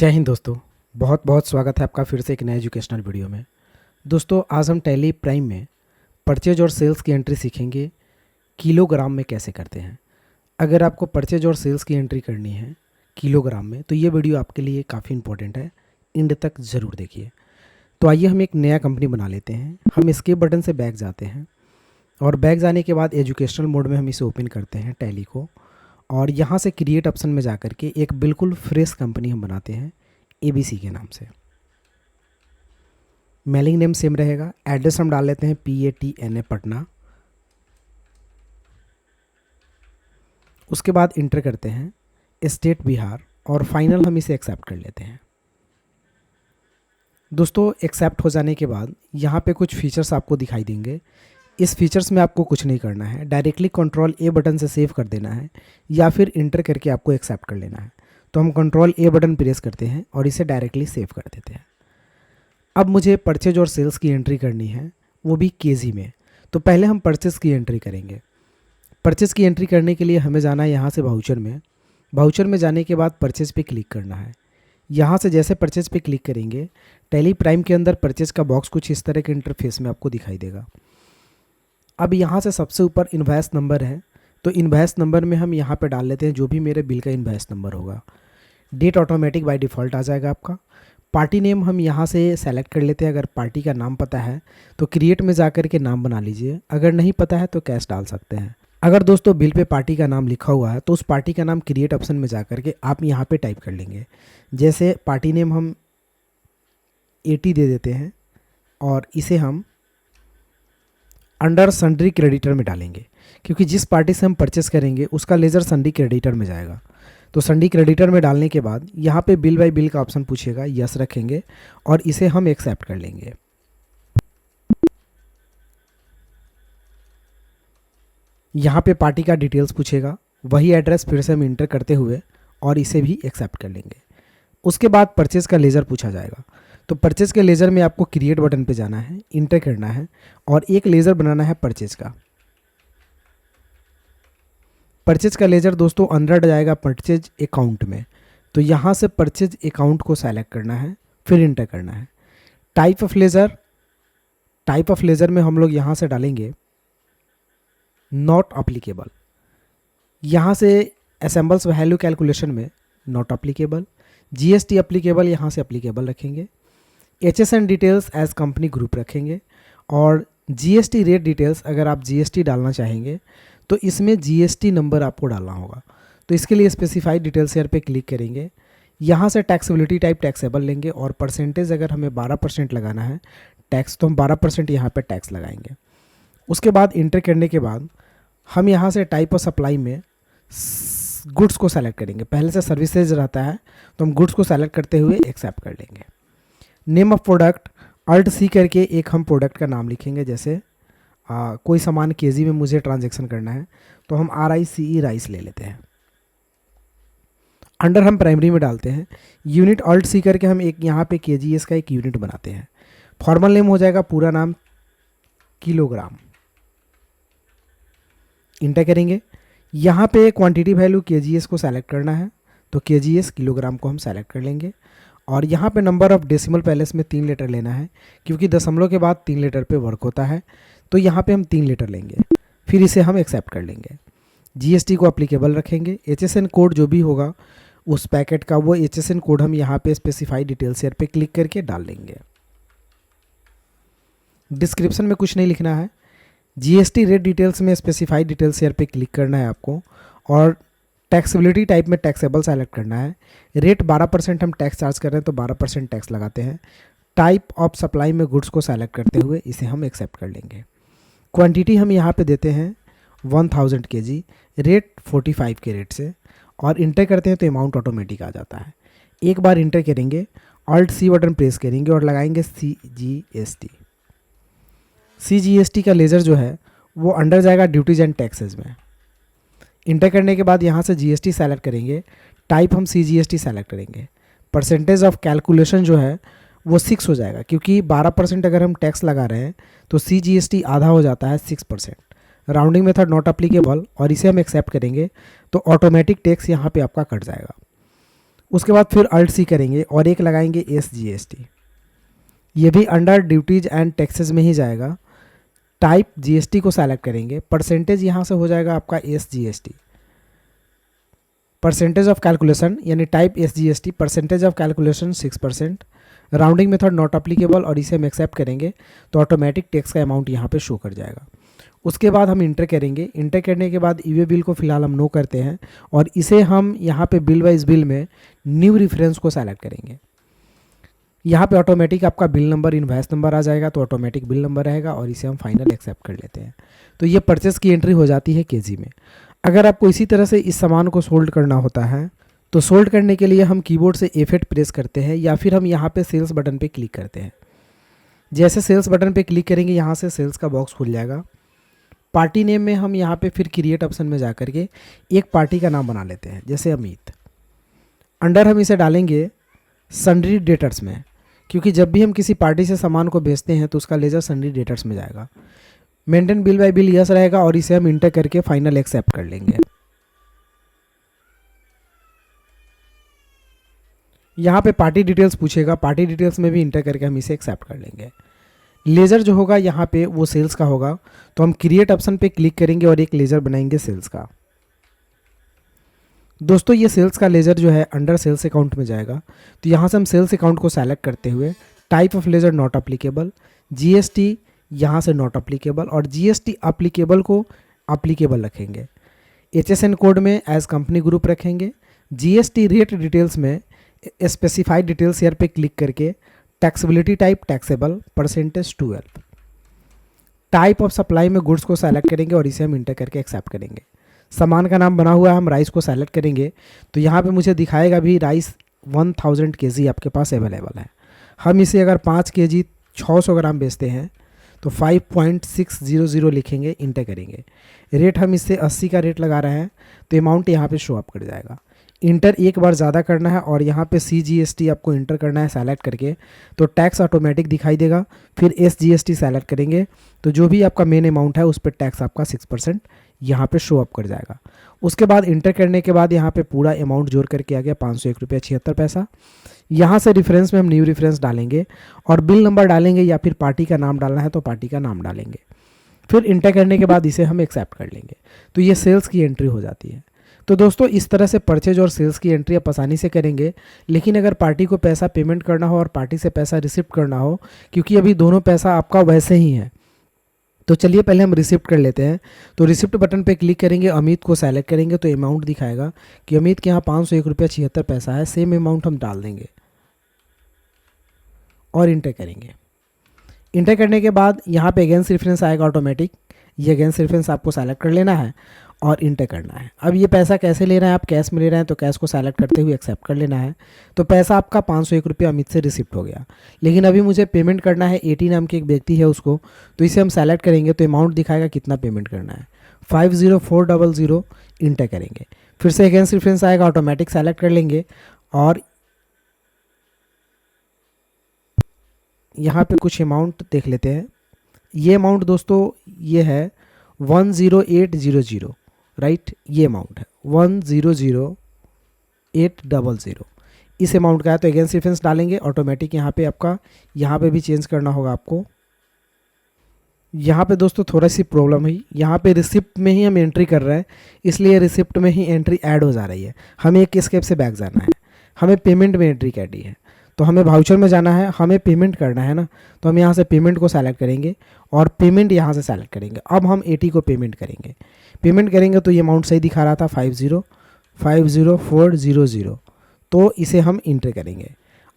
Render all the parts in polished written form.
जय हिंद दोस्तों। बहुत बहुत स्वागत है आपका फिर से एक नए एजुकेशनल वीडियो में। दोस्तों आज हम टैली प्राइम में परचेज और सेल्स की एंट्री सीखेंगे किलोग्राम में कैसे करते हैं। अगर आपको परचेज और सेल्स की एंट्री करनी है किलोग्राम में तो ये वीडियो आपके लिए काफ़ी इंपॉर्टेंट है, एंड तक ज़रूर देखिए। तो आइए हम एक नया कंपनी बना लेते हैं। हम एस्केप बटन से बैक जाते हैं और बैक जाने के बाद एजुकेशनल मोड में हम इसे ओपन करते हैं टैली को, और यहाँ से क्रिएट ऑप्शन में जा कर के एक बिल्कुल फ्रेश कंपनी हम बनाते हैं ABC के नाम से। मेलिंग नेम सेम रहेगा। एड्रेस हम डाल लेते हैं PATNA पटना। उसके बाद इंटर करते हैं स्टेट बिहार और फाइनल हम इसे एक्सेप्ट कर लेते हैं। दोस्तों एक्सेप्ट हो जाने के बाद यहाँ पे कुछ फीचर्स आपको दिखाई देंगे। इस फीचर्स में आपको कुछ नहीं करना है, डायरेक्टली कंट्रोल A बटन से सेव कर देना है या फिर इंटर करके आपको एक्सेप्ट कर लेना है। तो हम कंट्रोल A बटन प्रेस करते हैं और इसे डायरेक्टली सेव कर देते हैं। अब मुझे परचेज और सेल्स की एंट्री करनी है, वो भी केजी में। तो पहले हम परचेज की एंट्री करेंगे। परचेज की एंट्री करने के लिए हमें जाना है यहाँ से वाउचर में। वाउचर में जाने के बाद परचेज पे क्लिक करना है। यहाँ से जैसे परचेज पे क्लिक करेंगे टैली प्राइम के अंदर परचेज का बॉक्स कुछ इस तरह के इंटरफेस में आपको दिखाई देगा। अब यहाँ से सबसे ऊपर इनवॉइस नंबर है, तो इनवॉइस नंबर में हम यहाँ पे डाल लेते हैं जो भी मेरे बिल का इनवॉइस नंबर होगा। डेट ऑटोमेटिक बाय डिफ़ॉल्ट आ जाएगा आपका। पार्टी नेम हम यहाँ से सेलेक्ट कर लेते हैं। अगर पार्टी का नाम पता है तो क्रिएट में जाकर के नाम बना लीजिए, अगर नहीं पता है तो कैश डाल सकते हैं। अगर दोस्तों बिल पे पार्टी का नाम लिखा हुआ है तो उस पार्टी का नाम क्रिएट ऑप्शन में जाकर के आप यहाँ पे टाइप कर लेंगे। जैसे पार्टी नेम हम 80 दे देते हैं और इसे हम अंडर सन्ड्री क्रेडिटर में डालेंगे, क्योंकि जिस पार्टी से हम परचेस करेंगे उसका लेजर सन्ड्री क्रेडिटर में जाएगा। तो सन्ड्री क्रेडिटर में डालने के बाद यहाँ पे बिल बाय बिल का ऑप्शन पूछेगा, यस रखेंगे और इसे हम एक्सेप्ट कर लेंगे। यहाँ पे पार्टी का डिटेल्स पूछेगा, वही एड्रेस फिर से हम इंटर करते हुए और इसे भी एक्सेप्ट कर लेंगे। उसके बाद परचेज का लेजर पूछा जाएगा। तो परचेज के लेजर में आपको क्रिएट बटन पे जाना है, इंटर करना है और एक लेजर बनाना है परचेज का। परचेज का लेजर दोस्तों अंदर जाएगा परचेज अकाउंट में। तो यहाँ से परचेज अकाउंट को सेलेक्ट करना है, फिर इंटर करना है। टाइप ऑफ लेजर में हम लोग यहाँ से डालेंगे नॉट अप्लीकेबल। यहाँ से असेंबल्स वैल्यू कैलकुलेशन में नॉट अप्लीकेबल। GST अप्लीकेबल यहाँ से अप्लीकेबल रखेंगे। HSN details as company group रखेंगे और GST रेट डिटेल्स अगर आप GST डालना चाहेंगे तो इसमें GST नंबर आपको डालना होगा। तो इसके लिए स्पेसिफाइड डिटेल्स हेयर पे क्लिक करेंगे। यहाँ से टैक्सेबिलिटी टाइप टैक्सेबल लेंगे और परसेंटेज अगर हमें 12% लगाना है टैक्स तो हम 12% यहाँ पे टैक्स लगाएंगे। उसके बाद इंटर करने के बाद हम यहाँ से टाइप ऑफ सप्लाई में गुड्स को सेलेक्ट करेंगे। पहले से सर्विसेज रहता है तो हम गुड्स को सेलेक्ट करते हुए एक्सेप्ट कर लेंगे। Name of product alt C करके एक हम प्रोडक्ट का नाम लिखेंगे। जैसे कोई सामान केजी में मुझे ट्रांजैक्शन करना है तो हम RICE राइस ले लेते हैं। अंडर हम प्राइमरी में डालते हैं यूनिट अल्ट C करके हम एक यहाँ पे KGS का एक यूनिट बनाते हैं। फॉर्मल नेम हो जाएगा पूरा नाम किलोग्राम। इंटर करेंगे। यहाँ पे क्वांटिटी वैल्यू KGS को सेलेक्ट करना है तो KGS किलोग्राम को हम सेलेक्ट कर लेंगे। और यहाँ पे नंबर ऑफ डेसिमल पैलेस में 3 लेटर लेना है, क्योंकि दशमलव के बाद 3 लेटर पे वर्क होता है। तो यहाँ पे हम 3 लेटर लेंगे, फिर इसे हम एक्सेप्ट कर लेंगे। GST को अप्लीकेबल रखेंगे। HSN कोड जो भी होगा उस पैकेट का वो HSN कोड हम यहाँ पे स्पेसिफाइड डिटेल्स हेयर पे क्लिक करके डाल देंगे। डिस्क्रिप्शन में कुछ नहीं लिखना है। GST रेट डिटेल्स में स्पेसिफाइड डिटेल्स हेयर पे क्लिक करना है आपको और टैक्सेबिलिटी टाइप में टैक्सेबल सेलेक्ट करना है। रेट 12% हम टैक्स चार्ज कर रहे हैं तो 12% टैक्स लगाते हैं। टाइप ऑफ सप्लाई में गुड्स को सेलेक्ट करते हुए इसे हम एक्सेप्ट कर लेंगे। क्वांटिटी हम यहाँ पे देते हैं 1000 kg, रेट 45 के रेट से और इंटर करते हैं तो अमाउंट ऑटोमेटिक आ जाता है। एक बार इंटर करेंगे अल्ट C बटन प्रेस करेंगे और लगाएंगे CGST का लेजर जो है वो अंडर जाएगा ड्यूटीज एंड टैक्सेस में। इंटर करने के बाद यहाँ से GST सेलेक्ट करेंगे। टाइप हम CGST सेलेक्ट करेंगे। परसेंटेज ऑफ कैलकुलेशन जो है वो 6 हो जाएगा, क्योंकि 12% अगर हम टैक्स लगा रहे हैं तो CGST आधा हो जाता है 6%। राउंडिंग मेथड नॉट अप्लीकेबल और इसे हम एक्सेप्ट करेंगे तो ऑटोमेटिक टैक्स यहाँ पे आपका कट जाएगा। उसके बाद फिर अल्ट सी करेंगे और एक लगाएंगे SGST। ये भी अंडर ड्यूटीज एंड टैक्सेस में ही जाएगा। टाइप GST को सेलेक्ट करेंगे, परसेंटेज यहाँ से हो जाएगा आपका SGST, परसेंटेज ऑफ कैलकुलेशन यानी type SGST, percentage of calculation 6%, rounding method not applicable और इसे हम एक्सेप्ट करेंगे तो ऑटोमेटिक टैक्स का अमाउंट यहाँ पे शो कर जाएगा। उसके बाद हम इंटर करेंगे। इंटर करने के बाद ईवे बिल को फिलहाल हम नो करते हैं और इसे हम यहाँ पे बिल वाइज बिल में न्यू रेफरेंस को सेलेक्ट करेंगे। यहाँ पे ऑटोमेटिक आपका बिल नंबर इनवॉइस नंबर आ जाएगा, तो ऑटोमेटिक बिल नंबर रहेगा और इसे हम फाइनल एक्सेप्ट कर लेते हैं। तो ये परचेस की एंट्री हो जाती है केजी में। अगर आपको इसी तरह से इस सामान को सोल्ड करना होता है तो सोल्ड करने के लिए हम कीबोर्ड से F8 प्रेस करते हैं या फिर हम यहाँ पे सेल्स बटन पे क्लिक करते हैं। जैसे सेल्स बटन पे क्लिक करेंगे यहाँ से सेल्स का बॉक्स खुल जाएगा। पार्टी नेम में हम यहाँ पे फिर क्रिएट ऑप्शन में जा करके एक पार्टी का नाम बना लेते हैं, जैसे अमित। अंडर हम इसे डालेंगे सन्ड्री डेटर्स में, क्योंकि जब भी हम किसी पार्टी से सामान को बेचते हैं तो उसका लेजर सन्ड्री डेटर्स में जाएगा। Maintain bill bye bill yes रहेगा और इसे हम इंटर करके फाइनल एक्सेप्ट कर लेंगे। यहाँ पे पार्टी डिटेल्स पूछेगा, पार्टी डिटेल्स में भी इंटर करके हम इसे एक्सेप्ट कर लेंगे। लेजर जो होगा यहाँ पे वो सेल्स का होगा, तो हम क्रिएट ऑप्शन पे क्लिक करेंगे और एक लेजर बनाएंगे सेल्स का। दोस्तों ये सेल्स का लेजर जो है अंडर सेल्स अकाउंट में जाएगा, तो यहाँ से हम सेल्स अकाउंट को सेलेक्ट करते हुए type of ledger not applicable, GST यहाँ से नॉट अप्लीकेबल और GST अप्लीकेबल को अप्लीकेबल रखेंगे। HSN कोड में एज कंपनी ग्रुप रखेंगे। GST रेट डिटेल्स में स्पेसिफाइड डिटेल्स हेयर पे क्लिक करके taxability type taxable, percentage 12। Type of supply में गुड्स को सेलेक्ट करेंगे और इसे हम इंटर करके एक्सेप्ट करेंगे। सामान का नाम बना हुआ है, हम राइस को सेलेक्ट करेंगे तो यहाँ पे मुझे दिखाएगा भी राइस 1000 kg आपके पास अवेलेबल है। हम इसे अगर 5 kg 600 ग्राम बेचते हैं तो 5.600 लिखेंगे, इंटर करेंगे। रेट हम इससे 80 का रेट लगा रहे हैं तो अमाउंट यहाँ पे शो अप कर जाएगा। इंटर एक बार ज़्यादा करना है और यहाँ पे CGST आपको इंटर करना है सेलेक्ट करके, तो टैक्स ऑटोमेटिक दिखाई देगा। फिर SGST सेलेक्ट करेंगे तो जो भी आपका मेन अमाउंट है उस पर टैक्स आपका 6% यहाँ पे शो अप कर जाएगा। उसके बाद इंटर करने के बाद यहाँ पे पूरा अमाउंट जोड़ करके आ गया 501.76 रुपये। यहाँ से रेफरेंस में हम न्यू रेफरेंस डालेंगे और बिल नंबर डालेंगे या फिर पार्टी का नाम डालना है तो पार्टी का नाम डालेंगे। फिर इंटर करने के बाद इसे हम एक्सेप्ट कर लेंगे, तो ये सेल्स की एंट्री हो जाती है। तो दोस्तों इस तरह से परचेज और सेल्स की एंट्री आप आसानी से करेंगे। लेकिन अगर पार्टी को पैसा पेमेंट करना हो और पार्टी से पैसा रिसिप्ट करना हो, क्योंकि अभी दोनों पैसा आपका वैसे ही है, तो चलिए पहले हम रिसिप्ट कर लेते हैं। तो रिसिप्ट बटन पे क्लिक करेंगे, अमित को सेलेक्ट करेंगे तो अमाउंट दिखाएगा कि अमित के यहाँ 501.76 है। सेम अमाउंट हम डाल देंगे और इंटर करेंगे। इंटर करने के बाद यहाँ पे अगेंस्ट रेफरेंस आएगा ऑटोमेटिक। ये अगेंस्ट रेफरेंस आपको सेलेक्ट कर लेना है और इंटर करना है। अब ये पैसा कैसे ले रहे हैं, आप कैश में ले रहे हैं तो कैश को सेलेक्ट करते हुए एक्सेप्ट कर लेना है। तो पैसा आपका 501 रुपये अमित से रिसिप्ट हो गया। लेकिन अभी मुझे पेमेंट करना है 80 नाम के एक व्यक्ति है उसको, तो इसे हम सेलेक्ट करेंगे तो अमाउंट दिखाएगा कितना पेमेंट करना है, 50400, इंटर करेंगे। फिर से अगेंस्ट रेफरेंस आएगा, ऑटोमेटिक सेलेक्ट कर लेंगे और यहाँ पे कुछ अमाउंट देख लेते हैं। ये अमाउंट दोस्तों ये है 10800, राइट, ये अमाउंट है 10800। इस अमाउंट का है तो अगेंस्ट रेफरेंस डालेंगे ऑटोमेटिक। यहाँ पे आपका यहाँ पे भी चेंज करना होगा आपको। यहाँ पे दोस्तों थोड़ा सी प्रॉब्लम है, यहाँ पे रिसिप्ट में ही हम एंट्री कर रहे हैं इसलिए रिसिप्ट में ही एंट्री ऐड हो जा रही है। हमें एक स्टेप से बैक जाना है, हमें पेमेंट में एंट्री करनी है। तो हमें वाउचर में जाना है, हमें पेमेंट करना है ना, तो हम यहाँ से पेमेंट को सेलेक्ट करेंगे और पेमेंट यहाँ से सेलेक्ट करेंगे। अब हम 80 को पेमेंट करेंगे। पेमेंट करेंगे तो ये अमाउंट सही दिखा रहा था 5050400, तो इसे हम इंटर करेंगे।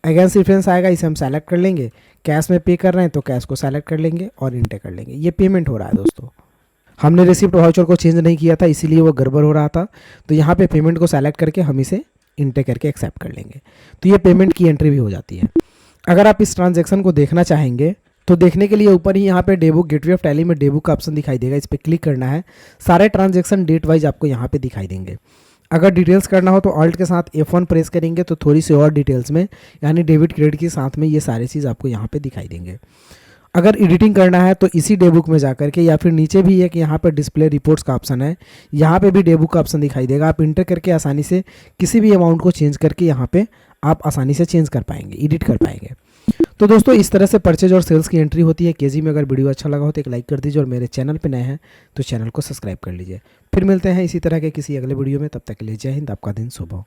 अगेंस्ट रेफरेंस आएगा, इसे हम सेलेक्ट कर लेंगे। कैश में पे कर रहे हैं तो कैश को सेलेक्ट कर लेंगे और इंटर कर लेंगे। ये पेमेंट हो रहा है दोस्तों। हमने रिसिप्ट वाउचर को चेंज नहीं किया था इसीलिए वो गड़बड़ हो रहा था। तो यहाँ पे पेमेंट को सेलेक्ट करके हम इसे इंटर करके एक्सेप्ट कर लेंगे, तो ये पेमेंट की एंट्री भी हो जाती है। अगर आप इस ट्रांजैक्शन को देखना चाहेंगे तो देखने के लिए ऊपर ही यहाँ पे डेबुक गेटवे ऑफ टैली में डेबुक का ऑप्शन दिखाई देगा, इस पर क्लिक करना है। सारे ट्रांजैक्शन डेट वाइज आपको यहाँ पे दिखाई देंगे। अगर डिटेल्स करना हो तो ऑल्ट के साथ F1 प्रेस करेंगे तो थोड़ी सी और डिटेल्स में यानी डेबिट क्रेडिट के साथ में ये सारी चीज़ आपको यहाँ पे दिखाई देंगे। अगर एडिटिंग करना है तो इसी डे बुक में जाकर के, या फिर नीचे भी एक यहाँ पर डिस्प्ले रिपोर्ट्स का ऑप्शन है, यहाँ पे भी डे बुक का ऑप्शन दिखाई देगा। आप इंटर करके आसानी से किसी भी अमाउंट को चेंज करके यहाँ पे आप आसानी से चेंज कर पाएंगे, एडिट कर पाएंगे। तो दोस्तों इस तरह से परचेज और सेल्स की एंट्री होती है केजी में। अगर वीडियो अच्छा लगा हो तो एक लाइक कर दीजिए और मेरे चैनल पर नए हैं तो चैनल को सब्सक्राइब कर लीजिए। फिर मिलते हैं इसी तरह के किसी अगले वीडियो में, तब तक के लिए जय हिंद, आपका दिन शुभ हो।